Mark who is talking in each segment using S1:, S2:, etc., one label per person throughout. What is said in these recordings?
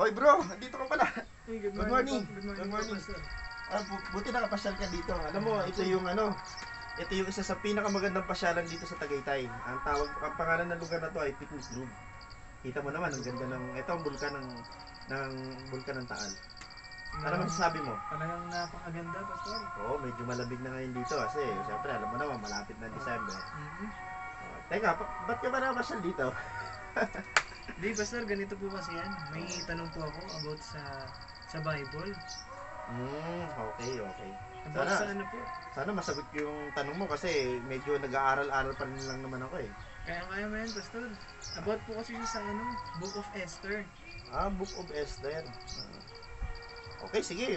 S1: Oy bro, dito ka pala.
S2: Hey, good
S1: Good
S2: morning.
S1: morning.
S2: Good morning, Pastor.
S1: Buti nakapasyal ka dito. Alam mo, ito yung isa sa pinakamagandang pasyalan dito sa Tagaytay. Ang pangalan ng lugar na to ay Picnic Grove. Kita mo naman, ang ganda ito ang bulkan ng bulkan ng Taal. Ano masasabi mo?
S2: Talagang napakaganda, Pastor.
S1: Oo, medyo malamig na ngayon dito kasi syempre alam mo naman, malapit na December. Teka, ba't ka ba nakapasyal dito?
S2: Di, Pastor, ganito po kasi yan. May tanong po ako about sa Bible.
S1: Okay.
S2: About sa ano po?
S1: Sana masagot yung tanong mo kasi medyo nag-aaral-aral pa rin lang naman ako eh.
S2: Kaya mo yan, Pastor. About po kasi siya sa Book of Esther.
S1: Book of Esther. Okay, sige.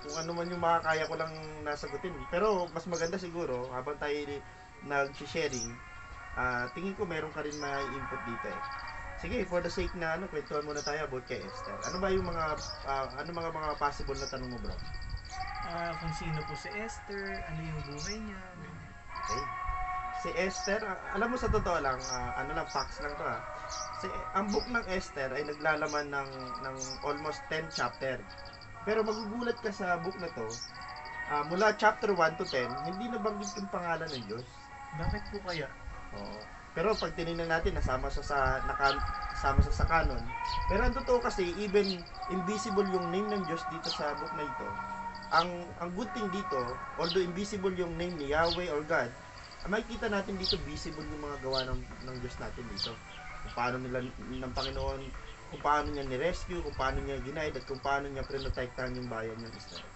S1: Kung ano man yung makakaya ko lang nasagutin. Pero mas maganda siguro, habang tayo nag-sharing, tingin ko meron ka rin ma-input dito eh. Sige, for the sake na kwentuhan muna tayo about kay Esther. Ano ba yung mga possible na tanong mo, bro?
S2: Kung sino po si Esther, ano yung buhay niya.
S1: Okay. Si Esther, alam mo sa totoo lang, facts lang to ang book ng Esther ay naglalaman ng almost 10 chapter. Pero magugulat ka sa book na to, mula chapter 1 to 10, hindi nabanggit yung pangalan ng Diyos.
S2: Bakit po kaya?
S1: Oo. Pero pag tinignan natin, nasama siya sa canon. Pero ang totoo kasi, even invisible yung name ng Diyos dito sa book na ito. Ang good thing dito, although invisible yung name ni Yahweh or God, makikita natin dito visible yung mga gawa ng Diyos natin dito. Kung paano nila ng Panginoon, kung paano niya ni-rescue, kung paano niya ginaid, at kung paano niya prinotektahan yung bayan ng Israel.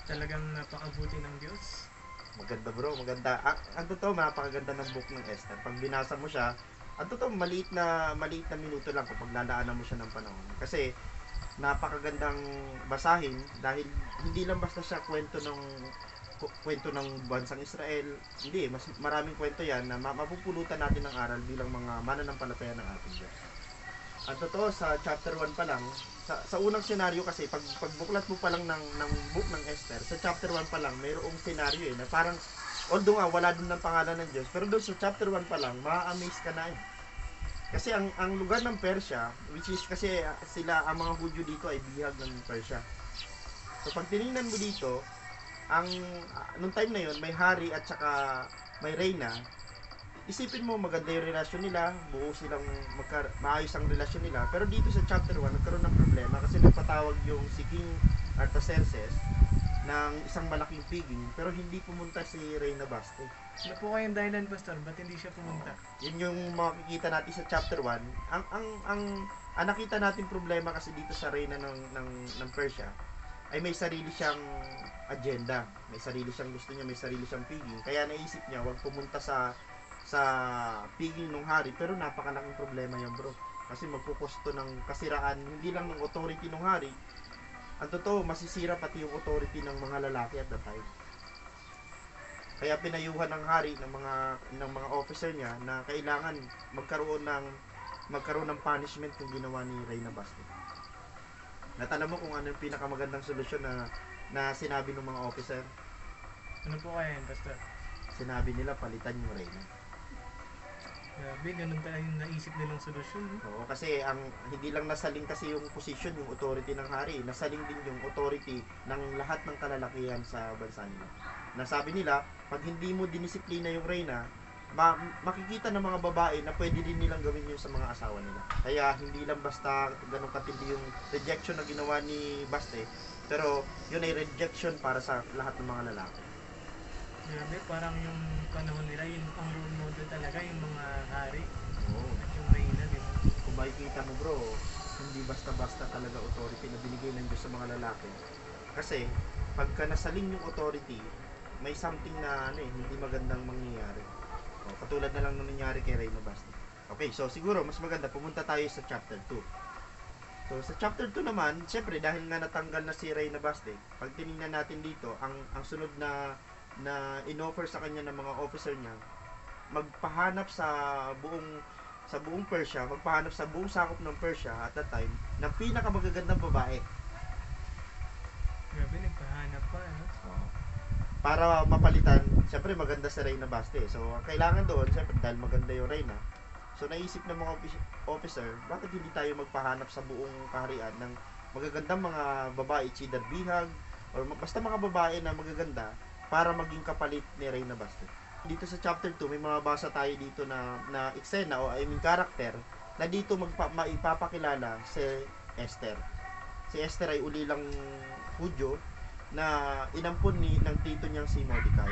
S2: Talagang napakabuti ng Diyos.
S1: Maganda bro, maganda. Ang totoo, napakaganda ng book ng Esther. Pag binasa mo siya, ang totoo, maliit na minuto lang kapag lalaanan mo siya ng panahon. Kasi, napakagandang basahin dahil hindi lang basta siya kwento ng bansang Israel. Hindi, mas maraming kwento yan na mapupulutan natin ng aral bilang mga mananampalataya ng ating Diyos. Ang totoo, sa chapter 1 pa lang, sa unang senaryo kasi, pagbuklat mo pa lang ng book ng Esther, sa chapter 1 pa lang, mayroong senaryo na parang, although nga, wala dun ng pangalan ng Diyos, pero doon sa chapter 1 pa lang, ma-amaze ka na Kasi ang lugar ng Persia, which is kasi ang mga Hudyo dito ay bihag ng Persia. So pag tinignan mo dito, nung time na yon may hari at saka may reyna. Isipin mo maganda yung relasyon nila, buo silang maayos ang relasyon nila. Pero dito sa chapter 1 nagkaroon ng problema kasi nagpatawag yung si King Artaxerxes ng isang malaking piging pero hindi pumunta si Reyna Baste.
S2: Ano po kayong dahilan, Pastor? Ba't hindi siya pumunta?
S1: Yun yung makikita natin sa chapter 1. Ang nakita natin problema kasi dito sa Reyna ng Persia ay may sarili siyang agenda. May sarili siyang gusto niya, may sarili siyang piging. Kaya naisip niya wag pumunta sa piging ng hari, pero napakalaking problema yan bro. Kasi magpuposto ng kasiraan hindi lang ng authority ng hari. Ang totoo, masisira pati yung authority ng mga lalaki at that time. Kaya pinayuhan ng hari ng mga officer niya na kailangan magkaroon ng punishment kung ginawa ni Reyna Baste. Natala mo kung ano yung pinakamagandang solusyon na sinabi ng mga officer?
S2: Ano po kaya yan, Pastor?
S1: Sinabi nila palitan yung Reyna.
S2: Grabe, ganun talaga yung naisip nilang solusyon.
S1: Oo, kasi hindi lang nasaling kasi yung position, yung authority ng hari, nasaling din yung authority ng lahat ng kalalakihan sa bansa nila. Nasabi nila, pag hindi mo dinisiplina yung Reyna, makikita ng mga babae na pwede din nilang gawin yun sa mga asawa nila. Kaya hindi lang basta ganun katindi yung rejection na ginawa ni Baste, pero yun ay rejection para sa lahat ng mga lalaki.
S2: Grabe, parang yung panahon nila, yun ang role model talaga, yung mga hari.
S1: Oo.
S2: At yung Reyna, di ba?
S1: Kung makikita mo bro, hindi basta-basta talaga authority na binigay ng Diyos sa mga lalaki. Kasi, pagka nasaling yung authority, may something na hindi magandang mangyayari. Katulad na lang nung nangyari kay Reyna Baste. Okay, so siguro mas maganda pumunta tayo sa chapter 2. So sa chapter 2 naman, syempre dahil nga natanggal na si Reyna Baste, pag tiningnan natin dito, ang sunod na inoffer sa kanya ng mga officer niya, magpahanap sa buong Persia, magpahanap sa buong sakop ng Persia at that time ng pinakamagagandang babae.
S2: Grabe, nagpahanap pa, no?
S1: Para mapalitan, syempre maganda si Reyna Baste. So, kailangan doon, syempre dahil maganda yung Reyna, So naisip ng mga officer, bakit hindi tayo magpahanap sa buong kaharian ng magagandang mga babae, it's either bihag or basta mga babae na magaganda para maging kapalit ni Reyna Bastet. Dito sa chapter 2 may mababasa tayo dito na eksena o I mean character na dito maipapakilala si Esther. Si Esther ay ulilang Hudyo na inampun ng tito niyang si Mordecai.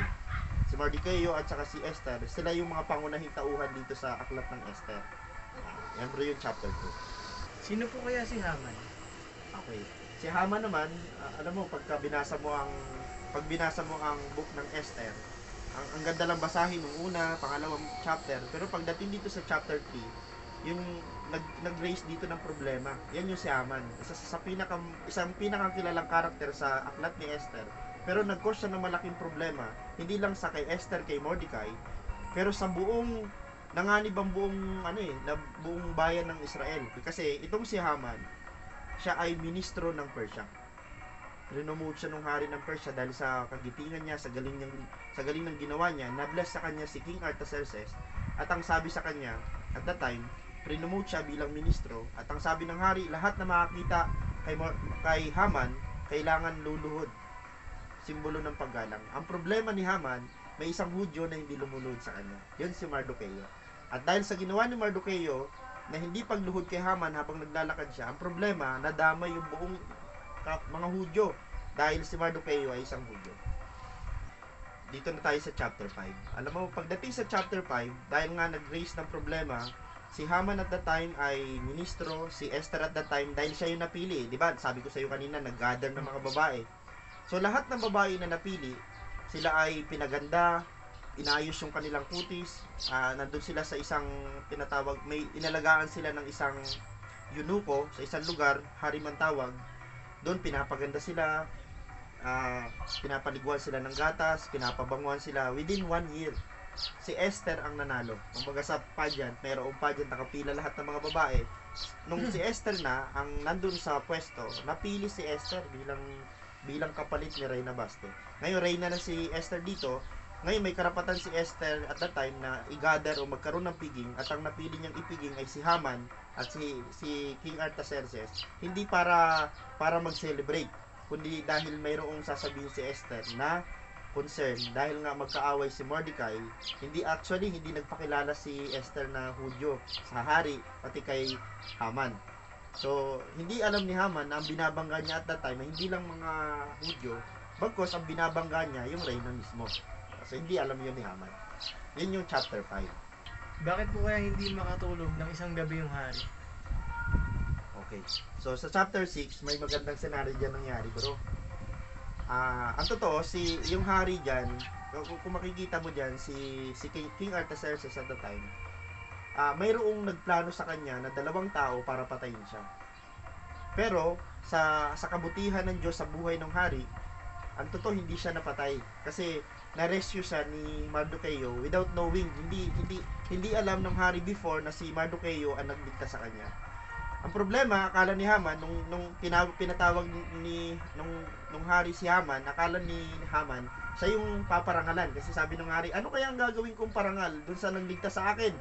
S1: Si Mordecai at saka si Esther, sila yung mga pangunahing tauhan dito sa aklat ng Esther. Yan bro yung chapter 2.
S2: Sino po kaya si Haman?
S1: Okay. Si Haman naman, alam mo, pag binasa mo ang book ng Esther, ang ganda lang basahin ng una, pangalawang chapter, pero pagdating dito sa chapter 3, yung nag-raise dito ng problema. Yan yung si Haman. Isang pinakakilalang karakter sa aklat ni Esther. Pero nag-cause siya ng malaking problema. Hindi lang sa kay Esther, kay Mordecai, pero sa nanganib ang buong bayan ng Israel. Kasi itong si Haman, siya ay ministro ng Persia. Rinomote siya nung hari ng Persia dahil sa kagitingan niya, sa galing ng ginawa niya, na-bless sa kanya si King Artaxerxes. At ang sabi sa kanya, at that time, rinomote siya bilang ministro. At ang sabi ng hari, lahat na makakita kay Haman, kailangan luluhod. Simbolo ng paggalang. Ang problema ni Haman, may isang Hudyo na hindi lumulod sa kanya. Yun si Mardocheo. At dahil sa ginawa ni Mardocheo, na hindi pagluhod kay Haman habang naglalakad siya, ang problema, nadamay yung buong mga Hudyo dahil si Mardocheo ay isang Hudyo. Dito na tayo sa chapter 5. Alam mo, pagdating sa chapter 5, dahil nga nag-raise ng problema, si Haman at that time ay ministro, si Esther at that time, dahil siya yung napili. Diba? Sabi ko sa iyo kanina, nag-gather ng mga babae. So lahat ng babae na napili, sila ay pinaganda, inayos yung kanilang kutis, nandun sila sa isang tinatawag, may inalagaan sila ng isang eunuko sa isang lugar, hari man tawag. Doon pinapaganda sila, pinapaliguan sila ng gatas, pinapabanguan sila within 1 year. Si Esther ang nanalo. Kumbaga sa pageant, mayroong pageant, nakapila lahat ng mga babae. Nung si Esther na ang nandun sa pwesto, napili si Esther bilang kapalit ni Reyna Bastet. Ngayon, Reyna na si Esther dito. Ngayon, may karapatan si Esther at that time na i-gather o magkaroon ng piging, at ang napili niyang ipiging ay si Haman at si King Artaxerxes. Hindi para mag-celebrate, kundi dahil mayroong sasabihin si Esther na concern dahil nga magkaaway si Mordecai. Hindi nagpakilala si Esther na Hudyo sa hari pati kay Haman. So, hindi alam ni Haman na ang binabangga niya at that time ay hindi lang mga Hudyo, bagkos ang binabangga niya yung Reyna mismo. So, hindi alam yun ni Haman. Yun yung chapter 5.
S2: Bakit po kaya hindi makatulog ng isang gabi yung hari?
S1: Okay. So, sa chapter 6, may magandang senaryo dyan nangyari, bro. Ang totoo, yung hari dyan, kung makikita mo dyan, si King Artaxerxes at the time, mayroong nagplano sa kanya na 2 tao para patayin siya. Pero, sa kabutihan ng Diyos sa buhay ng hari, ang totoo, hindi siya napatay. Kasi, na-rescue siya ni Mardocheo without knowing. Hindi alam ng hari before na si Mardocheo ang nagligtas sa kanya. Ang problema, akala ni Haman, nung pinatawag nung hari si Haman, akala ni Haman, siya yung paparangalan. Kasi sabi ng hari, ano kaya ang gagawin kong parangal dun sa nagligtas sa akin?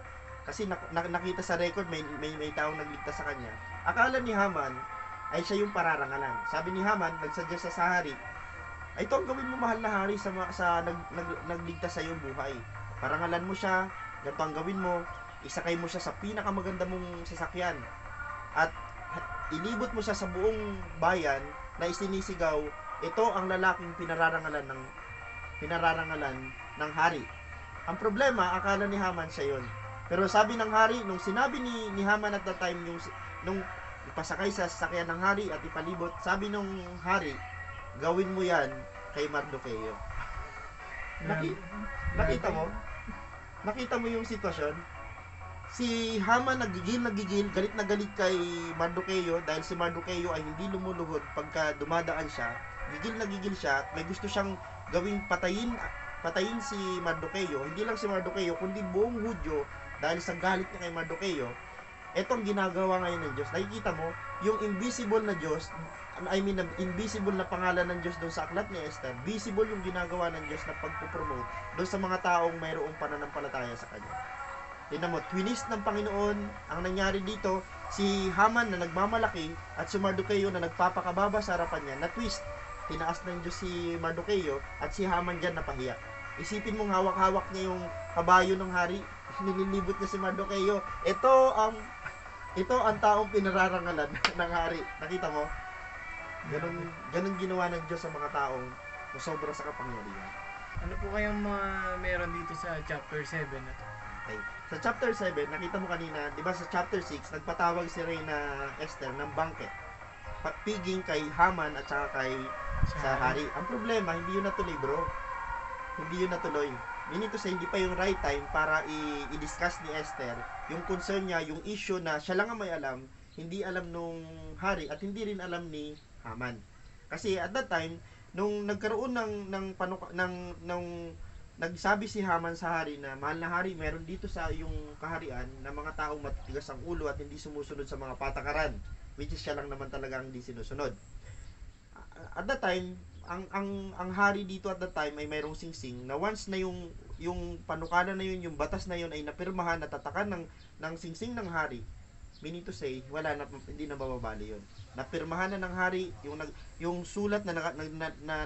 S1: Kasi nakita sa record, may taong nagligtas sa kanya. Akala ni Haman, ay siya yung pararangalan. Sabi ni Haman, nagsuggest sa hari, ay ito ang gawin mo, mahal na hari, sa nagligtas sa iyong buhay. Parangalan mo siya, ganito ang gawin mo, isakay mo siya sa pinakamaganda mong sasakyan. At ilibot mo siya sa buong bayan na isinisigaw, ito ang lalaking pinararangalan ng hari. Ang problema, akala ni Haman siya yun. Pero sabi ng hari, nung sinabi ni Haman at that time, nung ipasakay sa sasakyan ng hari at ipalibot, sabi nung hari, gawin mo yan kay Mardocheo. Nakita mo yung sitwasyon? Si Haman nagigil, galit na galit kay Mardocheo dahil si Mardocheo ay hindi lumuluhod pagka dumadaan siya. Gigil na gigil siya at may gusto siyang gawing patayin si Mardocheo. Hindi lang si Mardocheo kundi buong Hudyo dahil sa galit niya kay Mardocheo. Ito ang ginagawa ngayon ng Diyos. Nakikita mo, yung invisible na Diyos, invisible na pangalan ng Diyos doon sa aklat ni Esther, visible yung ginagawa ng Diyos na pagpupromote doon sa mga taong mayroong pananampalataya sa Kanya. Tingnan mo, twinist ng Panginoon ang nangyari dito. Si Haman na nagmamalaki at si Mardoqueo na nagpapakababa sa harapan niya, na twist. Tinaas ng Diyos si Mardoqueo at si Haman dyan napahiya. Isipin mong hawak-hawak niya yung kabayo ng hari, nililibot niya si Mardoqueo. Ito ang taong pinararangalan ng hari. Nakita mo? Ganun ginawa ng Diyos sa mga taong sobra sa kapangyarihan.
S2: Ano po kayang mga meron dito sa chapter 7 na to?
S1: Okay. Sa chapter 7, nakita mo kanina, di ba sa chapter 6, nagpatawag si Reyna Esther ng banquet. Piging kay Haman at saka kay sa hari. Ang problema, hindi yun natuloy, bro. Hindi yun natuloy. Meaning to say, hindi pa yung right time para i-discuss ni Esther yung concern niya, yung issue na siya lang ang may alam, hindi alam nung hari at hindi rin alam ni Haman. Kasi at that time, nung nagkaroon nagsabi si Haman sa hari na, mahal na hari, meron dito sa yung kaharian na mga taong matitigas ang ulo at hindi sumusunod sa mga patakaran, which is siya lang naman talaga hindi sinusunod. At that time, ang hari dito at that time ay mayroong singsing na once na yung panukala na yun, yung batas na yun ay napirmahan, natatakan ng singsing ng hari, meaning to say, hindi na mababali yun. Napirmahan na ng hari, yung sulat na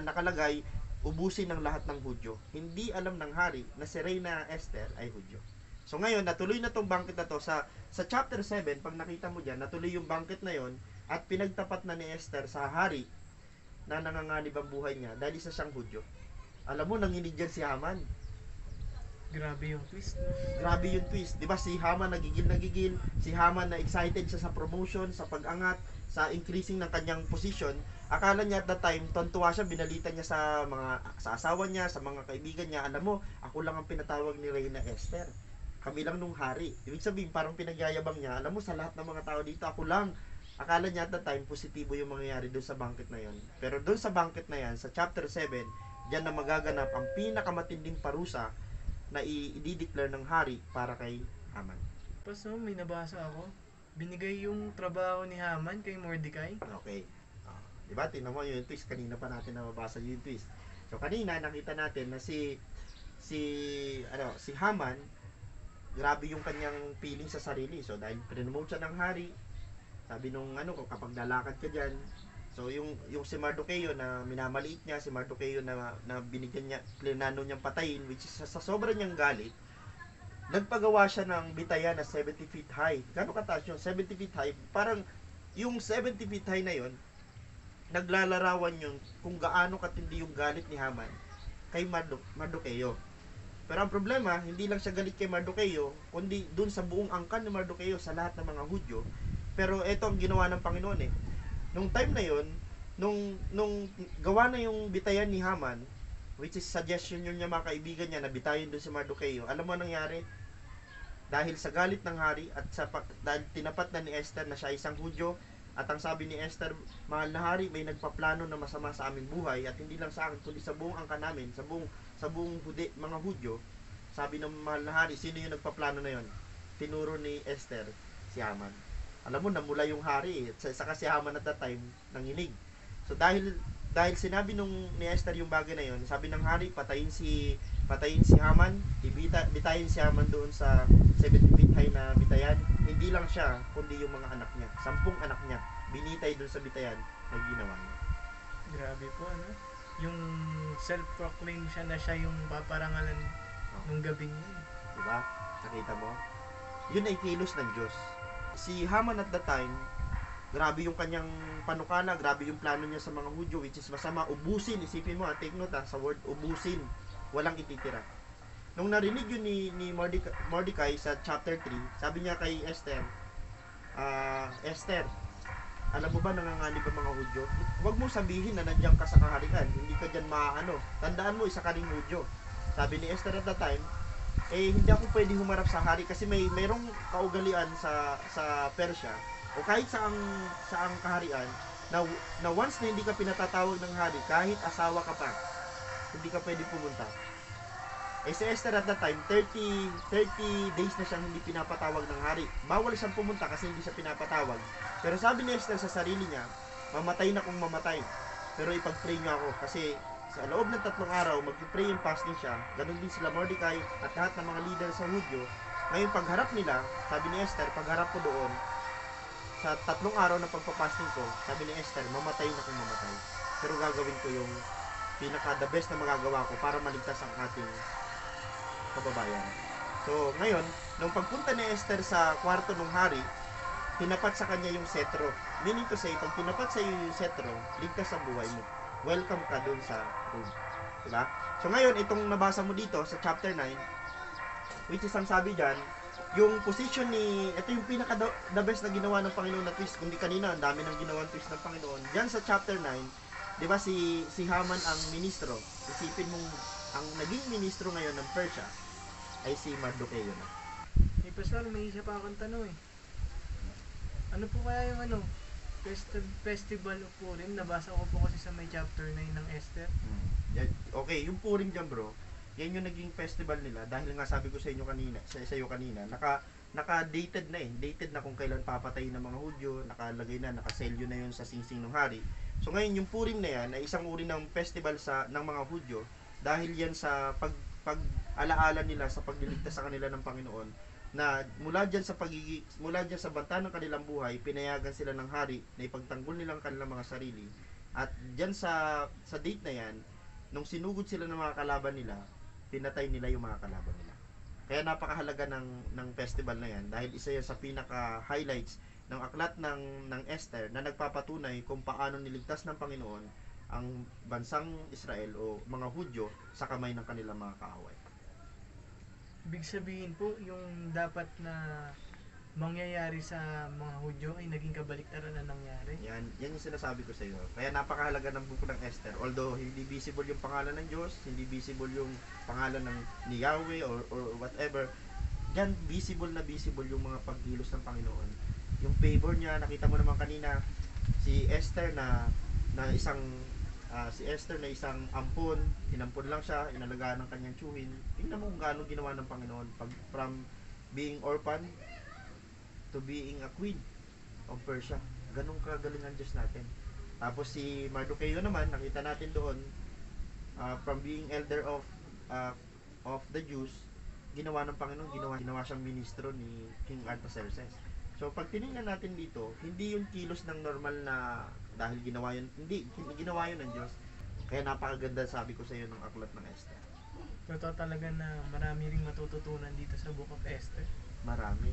S1: nakalagay, ubusin ng lahat ng Hudyo. Hindi alam ng hari na si Reyna Esther ay Hudyo. So ngayon, natuloy na tong banquet na to. Sa chapter 7, pag nakita mo dyan, natuloy yung banquet na yon at pinagtapat na ni Esther sa hari na nanganganib ang buhay niya dahil isa siyang Hudyo. Alam mo, nanginig dyan si Haman.
S2: Grabe yung twist.
S1: Grabe yung twist. Di ba si Haman nagigil, si Haman na excited siya sa promotion, sa pag-angat, sa increasing ng kanyang position. Akala niya at that time, tontuwa siya, binalita niya sa asawa niya, sa mga kaibigan niya, alam mo, ako lang ang pinatawag ni Reyna Esther. Kami lang nung hari. Ibig sabihin, parang pinagyayabang niya, alam mo, sa lahat ng mga tao dito, ako lang. Akala niya at that time, positibo yung mangyayari doon sa banquet na yon. Pero doon sa banquet na yan, sa chapter 7, diyan na magaganap ang pinakamatinding parusa na i-declare ng hari para kay Haman.
S2: Paso, may nabasa ako. Binigay yung trabaho ni Haman kay Mordecai.
S1: Okay. Diba? Tingnan mo yung twist. Kanina pa natin nababasa yung twist. So, kanina nakita natin na si Haman, grabe yung kanyang feeling sa sarili. So, dahil promote siya ng hari, sabi nung kapag lalakad ka dyan, so yung si Mardoqueo na minamaliit niya, si Mardoqueo na binigyan niya, plinano niyang patayin, which is sa sobrang niyang galit, nagpagawa siya ng bitayan na 70 feet high. Gano'ng kataas yung 70 feet high? Parang yung 70 feet high na yon, naglalarawan yun kung gaano katindi yung galit ni Haman kay Mardoqueo. Pero ang problema, hindi lang siya galit kay Mardoqueo, kundi dun sa buong angkan ni Mardoqueo sa lahat ng mga Hudyo. Pero ito ang ginawa ng Panginoon eh. Nung time na yon, nung gawa na yung bitayan ni Haman, which is suggestion yun niya mga kaibigan niya na bitayin dun si Mardoqueo, alam mo nangyari? Dahil sa galit ng hari at dahil tinapat na ni Esther na siya isang Hudyo, at ang sabi ni Esther, mahal na hari, may nagpaplano na masama sa aming buhay at hindi lang sa akin kundi sa buong angkan namin, sa buong mga Hudyo. Sabi ng mahal na hari, sino yung nagpaplano na yon? Tinuro ni Esther si Haman. Alam mo, namula yung hari, saka si Haman at that time nanginig. So dahil sinabi ni Esther yung bagay na yon, sabi ng hari, patayin si Haman, bitayin si Haman doon sa 70 feet high na bitayan. Hindi lang siya, kundi yung mga anak niya, 10 anak niya, binitay doon sa bitayan na ginawa niya.
S2: Grabe po, ano? Yung self-proclaim siya na siya yung paparangalan nung gabing yun.
S1: Diba? Nakita mo? Yun ay kilos ng Diyos. Si Haman at that time, grabe yung kanyang panukala, grabe yung plano niya sa mga Hudyo, which is masama, ubusin. Isipin mo, take note sa word ubusin, walang ititira. Nung narinig yun ni Mordecai sa chapter 3, sabi niya kay Esther, Esther, alam mo ba nanganganib ang mga Hudyo? Huwag mo sabihin na nandiyan ka sa kaharian, hindi ka dyan tandaan mo, isa ka ring Hudyo. Sabi ni Esther at that time, hindi ako pwede humarap sa hari kasi mayroong kaugalian sa Persia o kahit saang kaharian na once na hindi ka pinatatawag ng hari, kahit asawa ka pa, hindi ka pwede pumunta. Si Esther at that time, 30 days na siyang hindi pinapatawag ng hari. Bawal siyang pumunta kasi hindi siya pinapatawag. Pero sabi ni Esther sa sarili niya, mamatay na kung mamatay. Pero ipag-pray niyo ako kasi sa loob ng 3 araw, mag-pray and fasting siya. Ganun din sila Mordecai at lahat ng mga leader sa Hudyo. Ngayon, pagharap nila, sabi ni Esther, pagharap ko doon, sa 3 araw na pagpapasting ko, sabi ni Esther, mamatay na kung mamatay. Pero gagawin ko yung pinaka the best na magagawa ko para maligtas ang ating kababayan. So, ngayon, nung pagpunta ni Esther sa kwarto ng hari, tinapat sa kanya yung setro. Meaning to say, pag tinapat sa iyo yung setro, ligtas ang buhay mo. Welcome ka dun sa room. Diba? So, ngayon, itong nabasa mo dito sa chapter 9, which is ang sabi dyan, yung position ni, ito yung pinaka the best na ginawa ng Panginoon na twist. Kundi kanina, ang dami ng ginawang twist ng Panginoon. Diyan sa chapter 9, di ba si Haman ang ministro? Isipin mong, ang naging ministro ngayon ng Persia ay si Mardocheo na.
S2: Eh, Pastor, may isa pa akong tanong eh. Ano po kaya yung Festival of Purim? Nabasa ko po kasi sa may chapter 9 ng Esther.
S1: Okay, yung Purim dyan bro, yan yung naging festival nila dahil nga sabi ko sa inyo kanina, sa iyo kanina, naka-dated na eh. Dated na kung kailan papatayin ng mga Hudyo, nakalagay na, nakaselyo na yun sa singsing ng hari. So ngayon yung Purim na yan ay isang uri ng festival ng mga Hudyo dahil yan sa pag-alaala nila sa pagliligtas sa kanila ng Panginoon, na mula diyan sa banta ng kanilang buhay, pinayagan sila ng hari na ipagtanggol nilang kanilang mga sarili. At diyan sa date na yan, nung sinugod sila ng mga kalaban nila, pinatay nila yung mga kalaban nila. Kaya napakahalaga ng festival na yan dahil isa yan sa pinaka highlights ng aklat ng Esther na nagpapatunay kung paano niligtas ng Panginoon ang bansang Israel o mga Hudyo sa kamay ng kanilang mga kaaway.
S2: Ibig sabihin po, yung dapat na mangyayari sa mga Hudyo ay naging kabaliktaran na nangyari.
S1: Yan yung sinasabi ko sa iyo. Kaya napakahalaga ng buko ng Esther. Although hindi visible yung pangalan ng Diyos, hindi visible yung pangalan ni Yahweh or whatever, yan visible yung mga pagkilos ng Panginoon. Yung favor niya, nakita mo naman kanina, si Esther na isang ampon, inampon lang siya, inalagaan ng kanyang tiyuhin. Tingnan mo kung gaano ginawa ng Panginoon from being orphan to being a queen of Persia. Ganun kagaling ang Diyos natin. Tapos si Mardocheo naman, nakita natin doon, from being elder of the Jews, ginawa ng Panginoon, ginawa siyang ministro ni King Artaxerxes. So pag tinignan natin dito, hindi yung kilos ng normal na dahil ginawa yun, hindi ginawa yun ng Diyos. Kaya napakaganda sabi ko sa iyo ng aklat ng Esther.
S2: Totoo talaga na marami ring matututunan dito sa Book of Esther.
S1: Marami.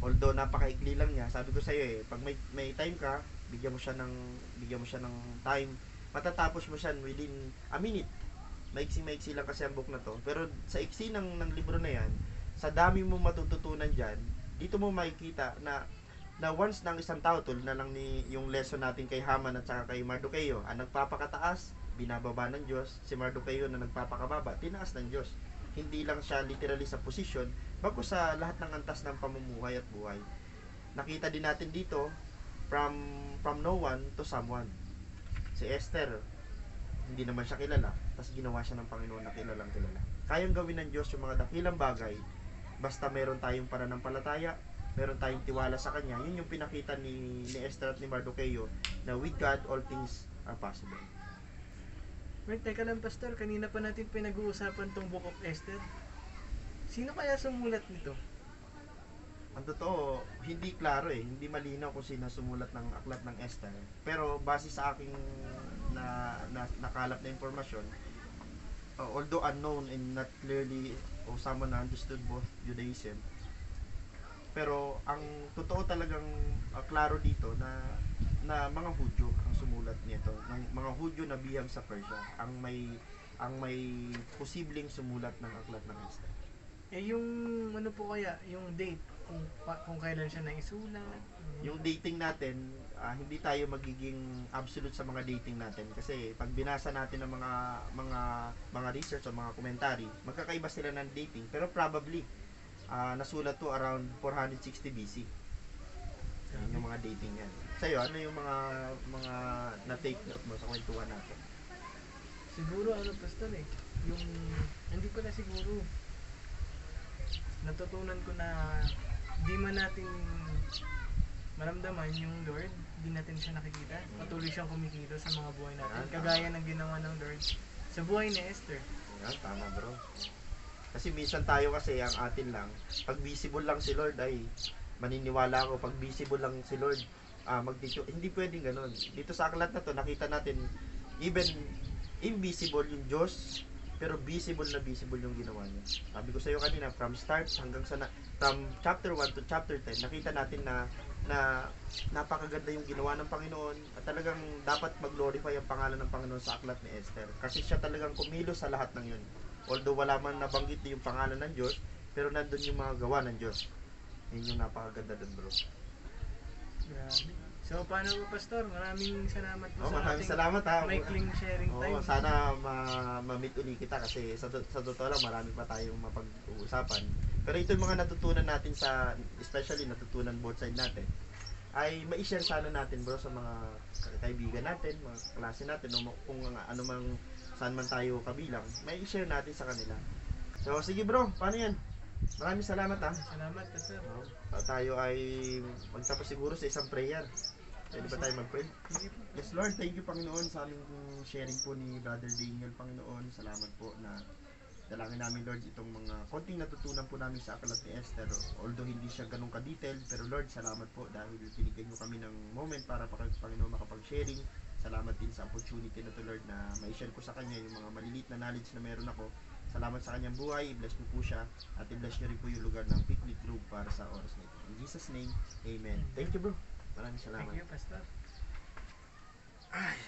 S1: Although napakaikli lang niya, sabi ko sa iyo pag may time ka, bigyan mo siya ng time, matatapos mo siya within a minute. Maiksi lang kasi ang book na to. Pero sa iksi ng libro na yan, sa dami mo matututunan diyan, dito mo makikita na once ng isang tao, tulad na lang ni yung lesson natin kay Haman at saka kay Mardocheo, ang nagpapakataas, binababa ng Diyos. Si Mardocheo na nagpapakababa, tinaas ng Diyos. Hindi lang siya literally sa position, bago sa lahat ng antas ng pamumuhay at buhay. Nakita din natin dito, from no one to someone. Si Esther, hindi naman siya kilala, tapos ginawa siya ng Panginoon na kilalang kilala. Kayang gawin ng Diyos yung mga dakilang bagay, basta meron tayong pananampalataya, meron tayong tiwala sa Kanya. Yun yung pinakita ni Esther at ni Mardocheo, na with God, all things are possible.
S2: Wait, teka lang Pastor, kanina pa natin pinag-uusapan tong Book of Esther. Sino kaya sumulat nito?
S1: Ang totoo, hindi klaro hindi malinaw kung sino sumulat ng aklat ng Esther. Pero base sa aking nakalap na informasyon, although unknown and not clearly o someone understood both Judaism, pero ang totoo talagang klaro dito na mga Hudyo ang sumulat nito, ng mga Hudyo na bihag sa Persia ang may posibleng sumulat ng aklat ng Esther.
S2: Yung ano po kaya, yung date, kung kailan siya naisulat.
S1: Yung dating natin, hindi tayo magiging absolute sa mga dating natin kasi pag binasa natin ng mga research o mga commentary, magkakaiba sila ng dating, pero probably nasulat to around 460 BC. Yan yung mga dating yan. Sa'yo, ano yung mga na-take note mo sa kwentuhan natin?
S2: Siguro Pastor yung hindi pala siguro natutunan ko na di man natin maramdaman yung Lord, di natin siya nakikita. Patuloy siyang kumikilos sa mga buhay natin, kagaya ng ginawa ng Lord sa buhay ni Esther.
S1: Yan, tama bro. Kasi minsan tayo kasi ang atin lang, pag visible lang si Lord ay maniniwala ako, pag visible lang si Lord, hindi pwedeng ganun. Dito sa aklat na to, nakita natin, even invisible yung Diyos, pero visible na visible yung ginawa niya. Sabi ko sa iyo kanina, from start hanggang from chapter 1 to chapter 10, nakita natin na napakaganda yung ginawa ng Panginoon at talagang dapat mag-glorify ang pangalan ng Panginoon sa aklat ni Esther. Kasi siya talagang kumilos sa lahat ng yun. Although wala man nabanggit yung pangalan ng Diyos, pero nandun yung mga gawa ng Diyos. Yun yung napakaganda dun, bro.
S2: Grabe. So, paano po, Pastor? Maraming salamat po
S1: Maraming
S2: ating
S1: salamat ha.
S2: maikling sharing time.
S1: Sana ma-meet uli kita kasi sa totoo lang marami pa tayong mapag-uusapan. Pero ito yung mga natutunan natin especially natutunan both side natin, ay ma-share sana natin, bro, sa mga kaibigan natin, mga klase natin, o kung ano mang saan man tayo kabilang, may share natin sa kanila. So, sige bro, paano yan? Maraming salamat ha.
S2: Salamat, Pastor.
S1: Tayo ay magtapos siguro sa isang prayer. Pwede ba tayo mag-pray?
S2: Sige po.
S1: Yes Lord, thank you Panginoon sa aming sharing po ni Brother Daniel, Panginoon. Salamat po na dalangin namin Lord itong mga konting natutunan po namin sa aklat ni Esther. Although hindi siya ganun ka-detailed, pero Lord, salamat po dahil pinigyan nyo kami ng moment para Panginoon makapag-sharing. Salamat din sa opportunity na to Lord na ma-share ko sa kanya yung mga maliliit na knowledge na meron ako. Salamat sa kanyang buhay, i-bless mo po siya at i-bless nyo rin po yung lugar ng Picnic Grove para sa oras na ito. In Jesus name, Amen. Thank you bro. Maraming salamat.
S2: Thank you, Pastor.
S1: Ay,